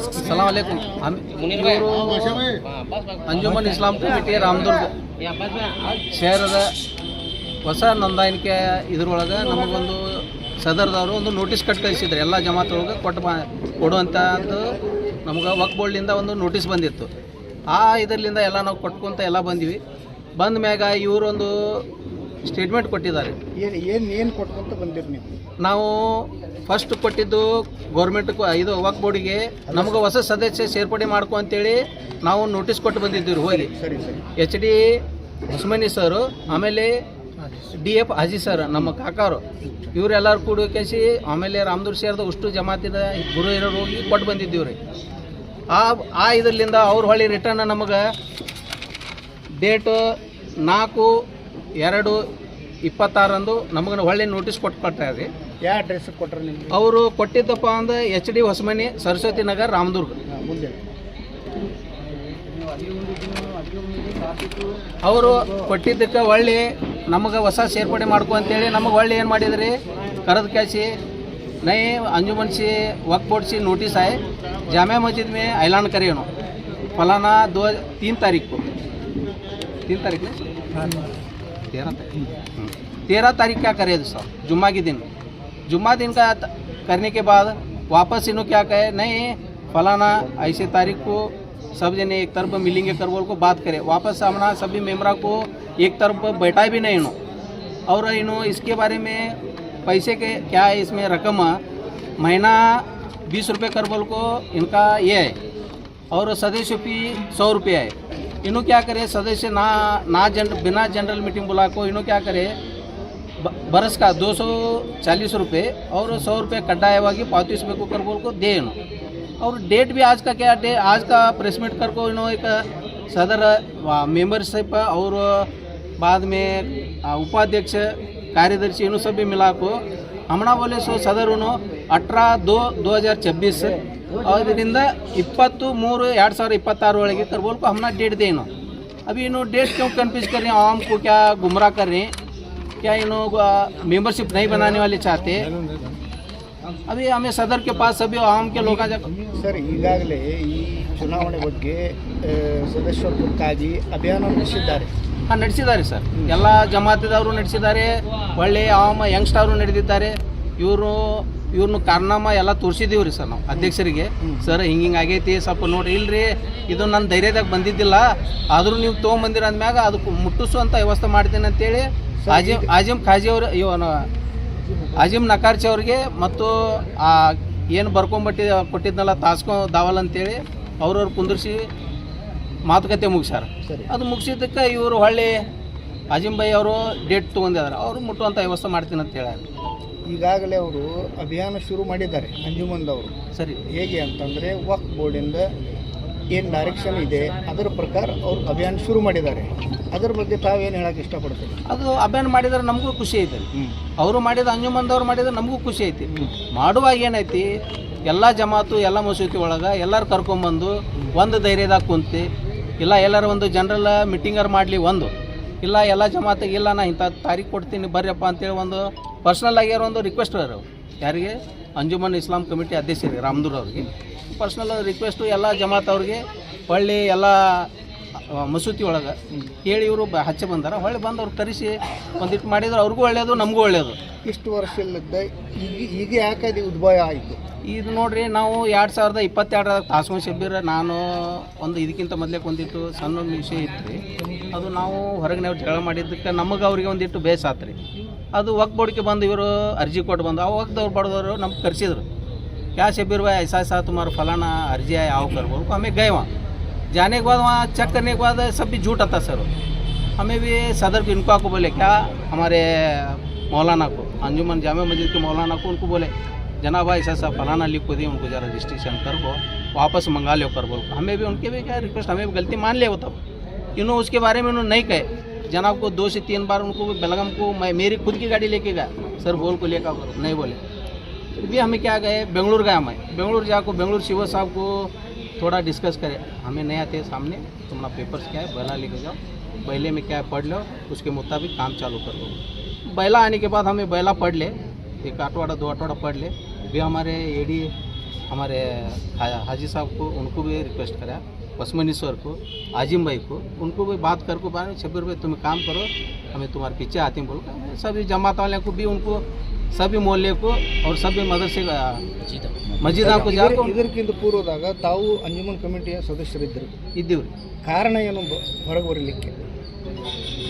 अस्सलामुअलैकुम हम अंजुमन इस्लाम कमिटी रामदुर्ग ಶಹರದ ಹೊಸ ನೋಂದಾಣಿಕೆ ಇದರೊಳಗೆ ನಮಗೊಂದು ಸದರ್ದವರು ಒಂದು ನೋಟಿಸ್ ಕಟ್ ಕಳಿಸಿದ್ರು. ಎಲ್ಲ ಜಮಾತೊಳಗೆ ಕೊಡುವಂಥ ನಮ್ಗೆ ವಕ್ಫ್ ಬೋರ್ಡ್ಲಿಂದ ಒಂದು ನೋಟಿಸ್ ಬಂದಿತ್ತು. ಆ ಇದರಿಂದ ಎಲ್ಲ ನಾವು ಕೊಟ್ಕೊಂತ ಎಲ್ಲ ಬಂದ್ವಿ. ಬಂದ ಮ್ಯಾಗ ಇವರೊಂದು ಸ್ಟೇಟ್ಮೆಂಟ್ ಕೊಟ್ಟಿದ್ದಾರೆ. ಏನು ಕೊಟ್ಕೊಂತ ಬಂದಿರಿ ನೀವು? ನಾವು ಫಸ್ಟ್ ಕೊಟ್ಟಿದ್ದು ಗೌರ್ಮೆಂಟ್ ಇದು ವಕ್ಫ್ ಬೋರ್ಡಿಗೆ ನಮಗೆ ಹೊಸ ಸದಸ್ಯ ಸೇರ್ಪಡೆ ಮಾಡ್ಕೊ ಅಂತೇಳಿ ನಾವು ನೋಟಿಸ್ ಕೊಟ್ಟು ಬಂದಿದ್ದೀವಿ. ಹೋಗಿ HD ಉಸ್ಮಾನಿ ಸರು, ಆಮೇಲೆ DF ಹಾಜಿ ಸರ್, ನಮ್ಮ ಕಾಕಾರು, ಇವರೆಲ್ಲರೂ ಕೂಡ ಕೇಸಿ ಆಮೇಲೆ ರಾಮದುರ್ಗ ಶಹರದ ಉಷ್ಟು ಜಮಾತಿದ ಗುರು ಹಿರಿಯರು ಹೋಗಿ ಕೊಟ್ಟು ಬಂದಿದ್ದೀವಿ ರೀ. ಆ ಇದರಿಂದ ಅವ್ರು ಹೊಳ್ಳಿ ರಿಟರ್ನ್ ನಮಗೆ ಡೇಟ್ 4/2/26 ನಮಗೆ ಹೊಳ್ಳಿ ನೋಟಿಸ್ ಕೊಟ್ಟಾರೆ ರೀ. ಯಾವ ಅಡ್ರೆಸ್ ಕೊಟ್ಟರೆ ನಿಮ್ಗೆ? ಅವರು ಕೊಟ್ಟಿದ್ದಪ್ಪ ಅಂದ್ರೆ HD ಹೊಸಮನಿ, ಸರಸ್ವತಿ ನಗರ್, ರಾಮದುರ್ಗ. ಮುಂದೆ ಅವರು ಕೊಟ್ಟಿದ್ದಕ್ಕೆ ಒಳ್ಳೆ ನಮಗೆ ಹೊಸ ಸೇರ್ಪಡೆ ಮಾಡ್ಕೊ ಅಂತೇಳಿ ನಮಗೆ ಒಳ್ಳೆ ಏನು ಮಾಡಿದ್ರಿ, ಕರೆದು कैसी नए अंजुमन से वक्फ बोर्ड से नोटिस आए, जामिया मस्जिद में ऐलान करे उन्होंने फलाना 3 तारीख को 13 तारीख क्या करे सर, जुम्मा के दिन का करने के बाद वापस इन्हों क्या कहे, नहीं फलाना ऐसे तारीख को सब जने एक तरफ मिलेंगे कर बोल को बात करे. वापस सामना सभी मेम्बरा को एक तरफ बैठाए भी नहीं इन्हों. और इन्हों इसके बारे में पैसे के क्या है, इसमें रकम महीना 20 रुपये कर बोल को इनका ये है, और सदस्य फी 100 रुपये है. इन्हों क्या करे, सदस्य बिना जनरल मीटिंग बुला को इन्हों क्या करे, बरस का 240 रुपये और 100 रुपये कड्डायವಾಗಿ पावतीसಬೇಕು कर बोल को दे इन्हों. और डेट भी आज का क्या डे, आज का प्रेस मीट कर को इन्हों एक सदर मेंबरशिप और बाद में उपाध्यक्ष कार्यदर्शी इन्हों सब भी मिला को हमना बोले सो सदर उन्हों 18/2/2026 और ಇದರಿಂದ 23/2026 ಒಳಗೆ कर बोल को हमना डेट दे इन्हों. अभी इन्हों डेट क्यों कन्फ्यूज कर रहे हैं, आवाम को क्या गुमराह कर रहे हैं, क्या इन्हों मेंबरशिप नहीं बनाने वाले चाहते. अभी हमें सदर के पास सभी आवाम के लोग ಸರ್, ಈಗಾಗಲೇ ಈ ಚುನಾವಣೆ ಬಗ್ಗೆ ಸದಸ್ಯತ್ವಕ್ಕಾಗಿ ಅಭಿಯಾನ ನಡೆಸಿದ್ದಾರೆ. ನಡೆಸಿದ್ದಾರೆ ಸರ್. ಎಲ್ಲ ಜಮಾತಿದವರು ನಡೆಸಿದ್ದಾರೆ, ಒಳ್ಳೆ ಆವಾಮ ಯಂಗ್ಸ್ಟರು ನಡೆದಿದ್ದಾರೆ. ಇವ್ರನ್ನ ಕಾರ್ನಾಮ ಎಲ್ಲ ತೋರಿಸಿದ್ದೀವಿ ರೀ ಸರ್ ನಾವು ಅಧ್ಯಕ್ಷರಿಗೆ. ಸರ್ ಹಿಂಗೆ ಆಗೈತಿ, ಸ್ವಲ್ಪ ನೋಡಿ ಇಲ್ರಿ, ಇದು ನನ್ನ ಧೈರ್ಯದಾಗ ಬಂದಿದ್ದಿಲ್ಲ, ಆದರೂ ನೀವು ತೊಗೊಂಬಂದಿರ ಅಂದ್ಮ್ಯಾಗ ಅದಕ್ಕೆ ಮುಟ್ಟಿಸುವಂಥ ವ್ಯವಸ್ಥೆ ಮಾಡ್ತೀನಿ ಅಂತೇಳಿ ಆಜಿಮ್ ಖಾಜಿ ಅವರು ಆಜಿಮ್ ನಕಾರ್ಚಿ ಅವ್ರಿಗೆ ಮತ್ತು ಏನು ಕೊಟ್ಟಿದ್ನಲ್ಲ ತಾಸ್ಕೋ ದಾವಲ್ ಅಂತೇಳಿ ಅವ್ರವ್ರು ಕುಂದಿರಿಸಿ ಮಾತುಕತೆ ಮುಗಿಸ್ಯಾರ. ಅದು ಮುಗಿಸಿದ್ದಕ್ಕೆ ಇವರು ಹೊಳ್ಳಿ ಆಜಿಮ್ ಭಾಯಿ ಅವರು ಡೇಟ್ ತೊಗೊಂಡಿದ್ದಾರೆ, ಅವರು ಮುಟ್ಟುವಂಥ ವ್ಯವಸ್ಥೆ ಮಾಡ್ತೀನಿ ಅಂತ ಹೇಳ್ಯಾರ. ಈಗಾಗಲೇ ಅವರು ಅಭಿಯಾನ ಶುರು ಮಾಡಿದ್ದಾರೆ ಅಂಜುಮನ್ದವರು. ಸರಿ, ಹೇಗೆ ಅಂತಂದರೆ ವಕ್ಫ್ ಬೋರ್ಡಿಂದ ಏನು ಡೈರೆಕ್ಷನ್ ಇದೆ ಅದರ ಪ್ರಕಾರ ಅವರು ಅಭಿಯಾನ ಶುರು ಮಾಡಿದ್ದಾರೆ. ಅದರ ಬಗ್ಗೆ ತಾವೇನು ಹೇಳೋಕ್ಕೆ ಇಷ್ಟಪಡ್ತೀವಿ? ಅದು ಅಭಿಯಾನ ಮಾಡಿದರೆ ನಮಗೂ ಖುಷಿ ಐತೆ. ಅವರು ಮಾಡಿದ ಅಂಜುಮನ್ದವ್ರು ಮಾಡಿದ್ರೆ ನಮಗೂ ಖುಷಿ ಐತಿ. ಮಾಡುವಾಗ ಏನೈತಿ, ಎಲ್ಲ ಜಮಾತು ಎಲ್ಲ ಮಸೂತಿ ಒಳಗೆ ಎಲ್ಲರೂ ಕರ್ಕೊಂಬಂದು ಒಂದು ಧೈರ್ಯದಾಗ ಕುಂತು, ಇಲ್ಲ ಎಲ್ಲರೂ ಒಂದು ಜನರಲ್ ಮೀಟಿಂಗರ್ ಮಾಡಲಿ, ಒಂದು ಇಲ್ಲ ಎಲ್ಲ ಜಮಾತಿಗೆ ಇಲ್ಲ ನಾ ಇಂಥ ತಾರೀಕು ಕೊಡ್ತೀನಿ ಬರ್ರಪ್ಪ ಅಂತೇಳಿ ಒಂದು ಪರ್ಸ್ನಲ್ ಆಗ್ಯಾರ ಒಂದು ರಿಕ್ವೆಸ್ಟ್ ಅವರು ಯಾರಿಗೆ, ಅಂಜುಮನ್ ಇಸ್ಲಾಂ ಕಮಿಟಿ ಅಧ್ಯಕ್ಷರಿಗೆ ರಾಮದುರ್ಗ ಅವ್ರಿಗೆ ಪರ್ಸ್ನಲ್ ರಿಕ್ವೆಸ್ಟು ಎಲ್ಲ ಜಮಾತ್ ಅವ್ರಿಗೆ ಹೊಳ್ಳಿ ಎಲ್ಲ ಮಸೂತಿ ಒಳಗೆ ಹೇಳಿ ಇವರು ಹಚ್ಚೆ ಬಂದಾರ. ಹೊಳ್ಳಿ ಬಂದು ಅವ್ರು ಕರೆಸಿ ಒಂದಿಟ್ಟು ಮಾಡಿದ್ರೆ ಅವ್ರಿಗೂ ಒಳ್ಳೆಯದು, ನಮಗೂ ಒಳ್ಳೆಯದು. ಇಷ್ಟು ವರ್ಷದ ಈಗ ಯಾಕೆ ಉದ್ಭವ ಆಯಿತು ಇದು ನೋಡ್ರಿ, ನಾವು 2022 ತಾಸ್ಮನ್ ಶಬ್ಬೀರ್ ನಾನು ಒಂದು ಇದಕ್ಕಿಂತ ಮೊದಲೇ ಒಂದಿಟ್ಟು ಸಣ್ಣ ವಿಷಯ ಇತ್ತು ರೀ. ಅದು ನಾವು ಹೊರಗಿನವ್ರು ಜಗಳ ಮಾಡಿದ್ದಕ್ಕೆ ನಮಗೆ ಅವ್ರಿಗೆ ಒಂದಿಟ್ಟು ಬೇಸ್ ಆತು ರೀ. ಅದು ವಕ್ಫ್ ಬೋರ್ಡ್ಗೆ ಬಂದು ಇವರು ಅರ್ಜಿ ಕೊಟ್ಟು ಬಂದು ಆ ವಕ್ಫ್ದವ್ರು ಬಡ್ದವರು ನಮ್ಗೆ ಕರೆಸಿದ್ರು. क्या शब्बीर भाई ऐसा तुम्हारा फलाना अर्जी है आओ कर बोल को हमें गए. वहाँ जाने के बाद वहाँ चेक करने के बाद सब भी झूठ आता सर. हमें भी सदर को इनको को बोले क्या, हमारे मौलाना को अंजुमन जामिया मस्जिद के मौलाना को उनको बोले जनाब भाई ऐसा फलाना लिख को दिए, उनको ज़रा रजिस्ट्रेशन कर को वापस मंगा लो कर बोल. हमें भी उनके भी क्या रिक्वेस्ट, हमें भी गलती मान ले वो तब इन्होंने उसके बारे में उन्होंने नहीं कहे. जनाब को 2 से 3 बार उनको बेलगाम को मेरी खुद की गाड़ी लेके गया सर, बोल को लेकर नहीं बोले. भी हमें क्या गए, बेंगलुरु गए. हमें बेंगलुरु जाकर बेंगलुरु शिव साहब को थोड़ा डिस्कस करें. हमें नहीं आते सामने, तुम्हारा पेपर्स क्या है बैला लेके जाओ, बैले में क्या है पढ़ लो, उसके मुताबिक काम चालू कर लो. बैला आने के बाद हमें बैला पढ़ ले, 1 अठवाड़ा 2 अठवाड़ा पढ़ ले. भी हमारे AD हमारे हाजी साहब को उनको भी रिक्वेस्ट करा, बसमनी सर को, आजिम भाई को, उनको भी बात कर को बारे शब्बीर भाई तुम काम करो, हमें तुम्हारे पीछे आते हैं बोल कर सभी जमात वाले को भी उनको सभी मोहल्ले को और सभी मदरसे ಮಸ್ಜಿದ ಇದಕ್ಕಿಂತ ಪೂರ್ವದಾಗ ತಾವು ಅಂಜುಮನ್ ಕಮಿಟಿಯ ಸದಸ್ಯರಿದ್ದರು ಇದ್ದೀವ್ರಿ. ಕಾರಣ ಏನು ಹೊರಗೆ ಬರಲಿಕ್ಕೆ?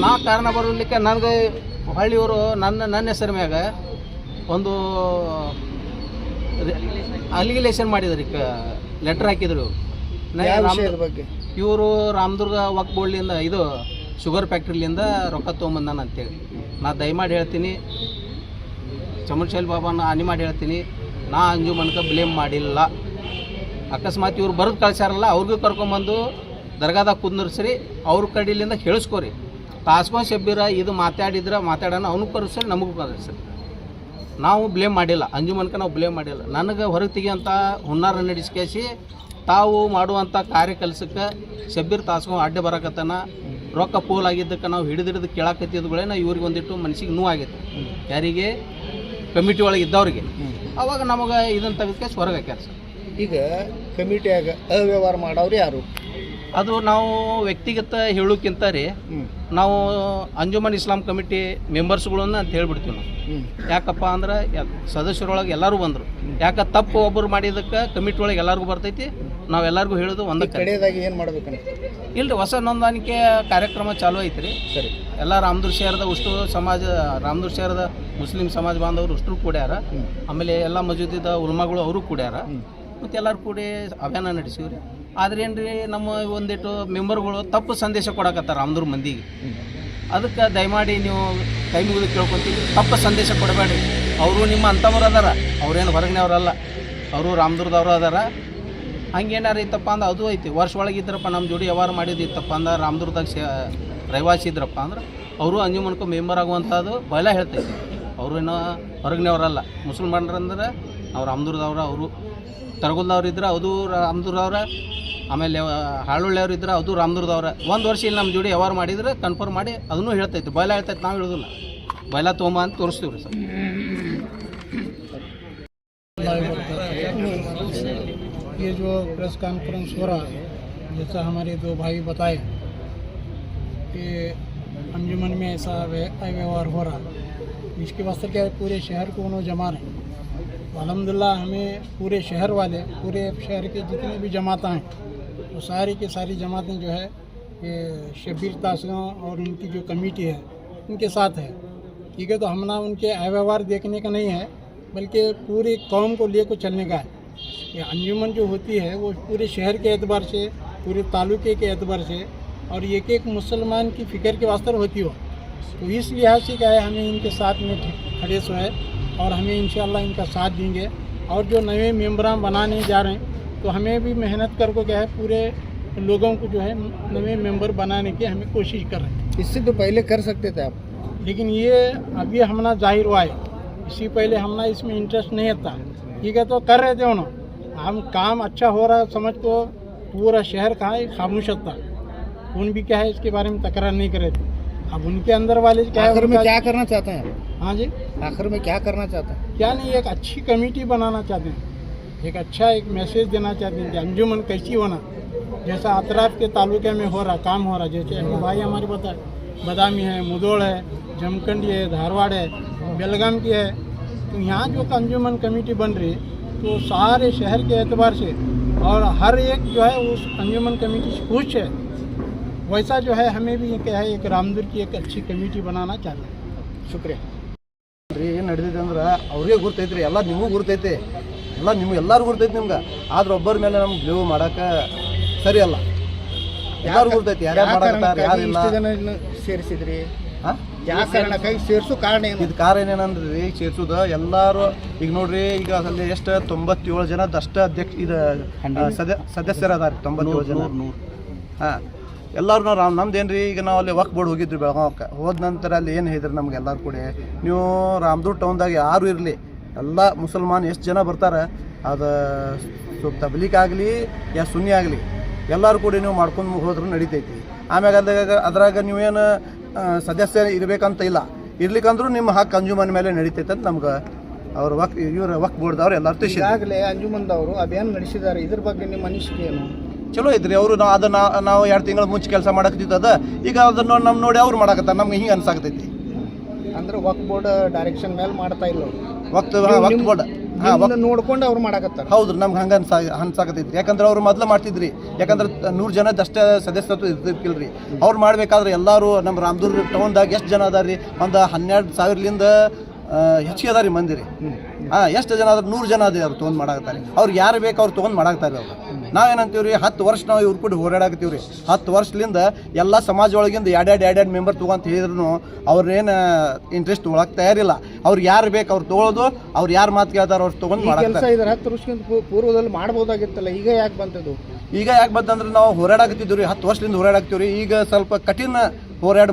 ನಾ ಕಾರಣ ಬರಲಿಕ್ಕೆ ನನಗೆ ಹಳ್ಳಿಯವರು ನನ್ನ ಹೆಸರು ಮ್ಯಾಗ ಒಂದು ಅಲಿಗೇಷನ್ ಮಾಡಿದ್ರಿ, ಲೆಟ್ರ್ ಹಾಕಿದ್ರು ಬಗ್ಗೆ. ಇವರು ರಾಮದುರ್ಗ ವಕ್ ಬೋರ್ಡ್ಲಿಂದ ಇದು ಶುಗರ್ ಫ್ಯಾಕ್ಟ್ರಿಲಿಂದ ರೊಕ್ಕ ತೊಗೊಂಬಂದಾನ ಅಂತೇಳಿ. ನಾ ದಯಮಾಡಿ ಹೇಳ್ತೀನಿ, ಚಮನ್ಶೈಲ್ ಬಾಬಾನ ಹಾನಿ ಮಾಡಿ ಹೇಳ್ತೀನಿ, ನಾ ಅಂಜುಮನ್ಗೆ ಬ್ಲೇಮ್ ಮಾಡಿಲ್ಲ. ಅಕಸ್ಮಾತ್ ಇವ್ರು ಬರೆದು ಕಳ್ಸ್ಯಾರಲ್ಲ, ಅವ್ರಿಗೂ ಕರ್ಕೊಂಬಂದು ದರ್ಗಾದಾಗ ಕುಂದರ್ಸ್ರಿ, ಅವ್ರ ಕಡೆಯಿಂದ ಹೇಳಿಸ್ಕೊರಿ. ತಾಸ್ಕೊಂಡ್ ಶಬ್ಬೀರ ಇದು ಮಾತಾಡೋಣ, ಅವನು ಕರೆಸ್ರಿ, ನಮಗೂ ಕರೆಸ್ರಿ. ನಾವು ಬ್ಲೇಮ್ ಮಾಡಿಲ್ಲ, ಅಂಜುಮನ್ಗೆ ನಾವು ಬ್ಲೇಮ್ ಮಾಡಿಲ್ಲ. ನನಗೆ ಹೊರಗೆ ತೆಗಿಯೋಂಥ ಹುನ್ನಾರ ನಡೆಸ್ಕೇಸಿ ತಾವು ಮಾಡುವಂಥ ಕಾರ್ಯ ಕೆಲಸಕ್ಕೆ ಶಬ್ಬೀರ್ ತಾಸ್ಕೊಂಡು ಅಡ್ಡೆ ಬರಕತ್ತಾನ. ರೊಕ್ಕ ಪೋಲ್ ಆಗಿದ್ದಕ್ಕೆ ನಾವು ಹಿಡಿದು ಕೇಳಾಕತ್ತಿದ್ಗಳೇ ಇವ್ರಿಗೆ ಒಂದಿಟ್ಟು ಮನಸ್ಸಿಗೆ ನೋವಾಗೈತೆ, ಯಾರಿಗೆ ಕಮಿಟಿ ಒಳಗೆ ಇದ್ದವ್ರಿಗೆ. ಅವಾಗ ನಮಗೆ ಇದನ್ನು ತೆಗೆದಕ್ಕೆ ಹೊರಗೆ ಹಾಕ್ಯಾರ ಸರ್. ಈಗ ಕಮಿಟಿಯಾಗ ಅವ್ಯವಹಾರ ಮಾಡೋರು ಯಾರು? ಅದು ನಾವು ವ್ಯಕ್ತಿಗತ ಹೇಳೋಕ್ಕಿಂತ ರೀ, ನಾವು ಅಂಜುಮನ್ ಇಸ್ಲಾಂ ಕಮಿಟಿ ಮೆಂಬರ್ಸ್ಗಳನ್ನ ಅಂತ ಹೇಳ್ಬಿಡ್ತೀವಿ ನಾವು. ಯಾಕಪ್ಪ ಅಂದ್ರೆ ಸದಸ್ಯರೊಳಗೆ ಎಲ್ಲರೂ ಬಂದರು. ಯಾಕೆ ತಪ್ಪು ಒಬ್ಬರು ಮಾಡಿದ್ದಕ್ಕೆ ಕಮಿಟಿ ಒಳಗೆ ಎಲ್ಲರಿಗೂ ಬರ್ತೈತಿ, ನಾವೆಲ್ಲರಿಗೂ ಹೇಳೋದು ಒಂದಕ್ಕೆ. ಕಡೆಯದಾಗಿ ಏನು ಮಾಡ್ಬೇಕಂತ ಇಲ್ರಿ, ಹೊಸ ನೋಂದಾಣಿಕೆ ಕಾರ್ಯಕ್ರಮ ಚಾಲೂ ಐತಿ ರೀ. ಸರಿ, ಎಲ್ಲ ರಾಮದುರ್ಗ ಶಹರದ ಉಷ್ಟು ಸಮಾಜ, ರಾಮದುರ್ಗ ಶಹರದ ಮುಸ್ಲಿಂ ಸಮಾಜ ಬಾಂಧವರು ಅಷ್ಟರು ಕೂಡ್ಯಾರ. ಆಮೇಲೆ ಎಲ್ಲ ಮಸೂದಿದ ಉಲ್ಮಾಗಳು ಅವರು ಕೂಡ್ಯಾರ. ಮತ್ತು ಎಲ್ಲರೂ ಕೂಡಿ ಅಭಿಯಾನ ನಡೆಸಿವ್ರಿ. ಆದ್ರೆ ಏನು ರೀ, ನಮ್ಮ ಒಂದಿಟ್ಟು ಮೆಂಬರ್ಗಳು ತಪ್ಪು ಸಂದೇಶ ಕೊಡಕತ್ತಾರೆ ರಾಮದುರ್ಗ ಮಂದಿಗೆ. ಅದಕ್ಕೆ ದಯಮಾಡಿ ನೀವು ಕೈ ಮುಗಿದು ಕೇಳ್ಕೊತೀವಿ, ತಪ್ಪು ಸಂದೇಶ ಕೊಡಬೇಡ್ರಿ. ಅವರು ನಿಮ್ಮ ಅಂಥವ್ರು ಅದಾರ, ಅವ್ರೇನು ಹೊರಗಿನವ್ರಲ್ಲ, ಅವರು ರಾಮದುರ್ಗದವ್ರು ಅದಾರ. ಹಂಗೇನಾರು ಇತ್ತಪ್ಪ ಅಂದ್ರೆ ಅದು ಐತಿ. ವರ್ಷ ಒಳಗೆ ಇದ್ರಪ್ಪ ನಮ್ಮ ಜೋಡಿ ವ್ಯವಹಾರ ಮಾಡಿದ್ದು ಇತ್ತಪ್ಪ ಅಂದ್ರೆ ರಾಮದುರ್ಗದಾಗ ರೈವಾಸಿ ಇದ್ರಪ್ಪ ಅಂದ್ರೆ ಅವರು ಅಂಜುಮನ್ಕೊ ಮೆಂಬರ್ ಆಗುವಂಥದ್ದು ಬಹಳ ಹೇಳ್ತೈತಿ. ಅವರು ಏನೋ ಹೊರಗಿನವ್ರಲ್ಲ, ಮುಸಲ್ಮಾನರಂದ್ರೆ ನಾವು ರಾಮದುರ್ಗದವ್ರ. ಅವರು ತರಗುಲ್ದವ್ರು ಇದ್ರೆ ಅದು ರಾಮದುರ್ಗದವ್ರ, ಆಮೇಲೆ ಹಾಳುಳ್ಳಿಯವ್ರು ಇದ್ರೆ ಅದು ರಾಮದುರ್ಗದವ್ರ. ಒಂದು ವರ್ಷ ಇಲ್ಲಿ ನಮ್ಮ ಜೋಡಿ ವ್ಯವಹಾರ ಮಾಡಿದ್ರೆ ಕನ್ಫರ್ಮ್ ಮಾಡಿ ಅದನ್ನು ಹೇಳ್ತೈತಿ, ಬಯಲ ಹೇಳ್ತೈತಿ. ನಾವು ಹೇಳೋದಿಲ್ಲ, ಬಯಲ ತೊಗೊಂಬ ಅಂತ ತೋರಿಸ್ತೀವಿ ರೀ ಸರ್. ये जो प्रेस कॉन्फ्रेंस हो रहा है, जैसा हमारे दो भाई बताए कि अंजुमन में ऐसा अव्यवहार हो रहा है, इसके वास्ते क्या है, पूरे शहर को उन्होंने जमा रहे। अल्हम्दुलिल्लाह हमें पूरे शहर वाले, पूरे शहर के जितने भी जमातें हैं, तो सारी की सारी जमातें जो है ये शब्बीर तासगां और उनकी जो कमेटी है उनके साथ है। ठीक है, तो हम ना उनके अव्यवहार देखने का नहीं है, बल्कि पूरी कौम को लेकर चलने का है। ये अंजुमन जो होती है वो पूरे शहर के एतबार से, पूरे तालुके के एतबार से और एक एक मुसलमान की फ़िक्र के वास्ते होती हो। तो इस लिहाज से क्या है, हमें इनके साथ में खड़े सो है और हमें इंशाअल्लाह इनका साथ देंगे। और जो नए मेम्बरान बनाने जा रहे हैं, तो हमें भी मेहनत करके क्या है, पूरे लोगों को जो है नए मेंबर बनाने की हमें कोशिश कर रहे हैं। इससे तो पहले कर सकते थे आप, लेकिन ये अभी हमना जाहिर हुआ है, इससे पहले हमना इसमें इंटरेस्ट नहीं था। ठीक है, तो कर रहे थे उन्होंने, हम काम अच्छा हो रहा समझ को पूरा शहर कहाँ है खामोश था। उन भी क्या है इसके बारे में तकरार नहीं करे थे। अब उनके अंदर वाले क्या है, आखिर में क्या करना चाहते हैं? हाँ जी, आखिर में क्या करना चाहते हैं? क्या नहीं, एक अच्छी कमेटी बनाना चाहते हैं, एक अच्छा एक मैसेज देना चाहते हैं कि अंजुमन कैसी होना, जैसा अतराफ के तालुके में हो रहा काम हो रहा। जैसे भाई हमारे बताए बदामी है, मुदोड़ है, जमखंडी है, धारवाड़ है, बेलगाम की है। तो यहाँ जो अंजुमन कमेटी बन रही है, तो सारे शहर के एतबार से और हर एक जो है उस अंजुमन कमेटी से खुश है। वैसा जो है हमें भी क्या है, एक रामदुर्ग की एक अच्छी कमेटी बनाना चाहते हैं। शुक्रिया ರೀ. ಏನು ನಡೆದಿದೆ ಅಂದ್ರೆ ಅವ್ರಿಗೆ ಗುರ್ತೈತ್ರಿ, ಎಲ್ಲ ನಿಮಗೂ ಗುರ್ತೈತೆ, ಎಲ್ಲ ನಿಮ್ಗೆ ಎಲ್ಲರೂ ಗುರ್ತೈತಿ ನಿಮ್ಗೆ. ಆದ್ರೆ ಒಬ್ಬರ ಮೇಲೆ ನಮ್ಗೆ ಬ್ಲೇವ್ ಮಾಡೋಕೆ ಸರಿ ಅಲ್ಲ. ಎಲ್ಲರೂ ಗುರ್ತೈತಿ, ಯಾರ್ಯಾರು ಮಾಡಕತ್ತಾರೆ ಯಾರಿಲ್ಲ. ಸೇರಿಸಿದ್ರಿ ಹಾಂ, ಯಾವ ಕಾರಣಕ್ಕಾಗಿ ಸೇರಿಸೋ ಕಾರಣ ಏನು? ಇದು ಕಾರಣ ಏನೇನಂದ್ರೆ ರೀ, ಸೇರಿಸೋದು ಎಲ್ಲರೂ ಈಗ ನೋಡ್ರಿ, ಈಗ ಅಲ್ಲಿ ಎಷ್ಟು 97 ಜನದ ಅಷ್ಟು ಅಧ್ಯಕ್ಷ ಇದು ಸದಸ್ಯರು ಅದಾರೆ. 97 ಜನ. ಹಾಂ, ಎಲ್ಲರೂ ನಾವು ನಮ್ದೇನು ರೀ, ಈಗ ನಾವು ಅಲ್ಲಿ ವಕ್ ಬೋರ್ಡ್ ಹೋಗಿದ್ವಿ ಬೆಳಗಾವಕ್ಕೆ. ಹೋದ ನಂತರ ಅಲ್ಲಿ ಏನು ಹೇಳಿದ್ರು ನಮ್ಗೆ ಎಲ್ಲರೂ ಕೂಡ, ನೀವು ರಾಮದುರ್ಗ ಟೌನ್ದಾಗ ಯಾರು ಇರಲಿ, ಎಲ್ಲ ಮುಸಲ್ಮಾನ್ ಎಷ್ಟು ಜನ ಬರ್ತಾರೆ, ಅದು ತಬ್ಲೀಗ್ ಆಗಲಿ ಯಾ ಸುನ್ನಿ ಆಗಲಿ, ಎಲ್ಲರೂ ಕೂಡ ನೀವು ಮಾಡ್ಕೊಂಡು ಹೋದ್ರೂ ನಡಿತೈತಿ. ಆಮ್ಯಾಗ ಅದ್ರಾಗ ನೀವೇನು ಸದಸ್ಯ ಇರಬೇಕಂತ ಇಲ್ಲ, ಇರ್ಲಿಕ್ಕಂದ್ರೂ ನಿಮ್ಮ ಹಕ್ಕು ಅಂಜುಮನ್ ಮೇಲೆ ನಡೀತೈತೆ ಅಂತ ನಮ್ಗೆ ಅವ್ರ ವಕ್ ಬೋರ್ಡ್ದವ್ರು ಎಲ್ಲರೂ ತಿಳಿಸಿದ್ರು. ಈಗಾಗಲೇ ಅಂಜುಮನ್ದವರು ಅಭಿಯಾನ ನಡೆಸಿದ್ದಾರೆ, ಇದ್ರ ಬಗ್ಗೆ ನಿಮ್ಮ ಅನಿಸಿಕೆ ಏನು? ಚಲೋ ಐತ್ರಿ. ಅವರು ಅದನ್ನ ನಾವು 2 ತಿಂಗಳ ಮುಂಚೆ ಕೆಲಸ ಮಾಡಕತ್ತಿದ್ದದ, ಈಗ ಅದನ್ನ ನಮ್ಮ ನೋಡಿ ಅವ್ರು ಮಾಡಕತ್ತಾರ, ನಮ್ಗೆ ಹಿಂಗೆ ಅನ್ಸಾಕತೈತಿ. ಅಂದ್ರೆ ವಕ್ ಬೋರ್ಡ್ ಡೈರೆಕ್ಷನ್ ಮೇಲೆ ಮಾಡ್ತಾ ಇಲ್ಲ ಅವ್ರು. ವಕ್ತ್ ಬೋರ್ಡ್ ನೋಡ್ಕೊಂಡು ಅವ್ರು ಮಾಡಕತ್ತಾರ. ಹೌದು, ನಮ್ಗೆ ಹಂಗೆ ಅನ್ಸಾಕತೈತ್ರಿ. ಯಾಕಂದ್ರೆ ಅವ್ರು ಮೊದಲು ಮಾಡ್ತಿದ್ರಿ, ಯಾಕಂದ್ರೆ 100 ಜನದಷ್ಟೇ ಸದಸ್ಯತ್ವ ಇರ್ತಿರ್ಕಿಲ್ರಿ. ಅವ್ರು ಮಾಡ್ಬೇಕಾದ್ರೆ ಎಲ್ಲರೂ ನಮ್ಮ ರಾಮದುರ್ಗ ಟೌನ್ದಾಗ ಎಷ್ಟು ಜನ ಅದಾರ ರೀ? ಒಂದು 12,000ಲಿಂದ ಹೆಚ್ಚಿಗೆ ಅದಾರ ರೀ ಮಂದಿ ರೀ. ಎಷ್ಟು ಜನ ಅದ್ರ 100 ಜನ ಅದೇ ಅವ್ರು ತೊಗೊಂಡು ಮಾಡಾಕತ್ತಾರೆ. ಅವ್ರಿಗೆ ಯಾರು ಬೇಕು ಅವ್ರು ತೊಗೊಂಡು ಮಾಡಾಕ್ತಾರೆ. ಅವ್ರು ನಾವೇನಂತೀವಿ ರೀ, 10 ವರ್ಷ ನಾವು ಇವ್ರು ಕೂಡ ಹೋರಾಡಕತ್ತೀವಿ ರೀ. 10 ವರ್ಷದಿಂದ ಎಲ್ಲ ಸಮಾಜ ಒಳಗಿಂದ ಎರಡು ಮೆಂಬರ್ ತೊಗೊಂತ ಹೇಳಿದ್ರು ಅವ್ರೇನು ಇಂಟ್ರೆಸ್ಟ್ ತೊಗೊಳಕ್ಕೆ ತಯಾರಿಲ್ಲ. ಅವ್ರಿಗೆ ಯಾರು ಬೇಕು ಅವ್ರು ತೊಗೊಳೋದು, ಅವ್ರು ಯಾರು ಮಾತು ಕೇಳ್ತಾರೆ ಅವ್ರು ತೊಗೊಂಡು ಕೆಲಸ ಮಾಡಾಕ್ತಾರೆ. ಇದ್ರೆ 10 ವರ್ಷಕ್ಕಿಂತ ಪೂರ್ವದಲ್ಲಿ ಮಾಡ್ಬೋದಾಗಿತ್ತಲ್ಲ, ಈಗ ಯಾಕೆ ಬಂತದ್ದು? ಈಗ ಯಾಕೆ ಬಂತಂದ್ರೆ ನಾವು ಹೋರಾಡಕತ್ತಿದ್ದೀವಿ ರೀ, 10 ವರ್ಷದಿಂದ ಹೋರಾಡಕತ್ತೀವಿ ರೀ. ಈಗ ಸ್ವಲ್ಪ ಕಠಿಣ ಹೋರಾಟ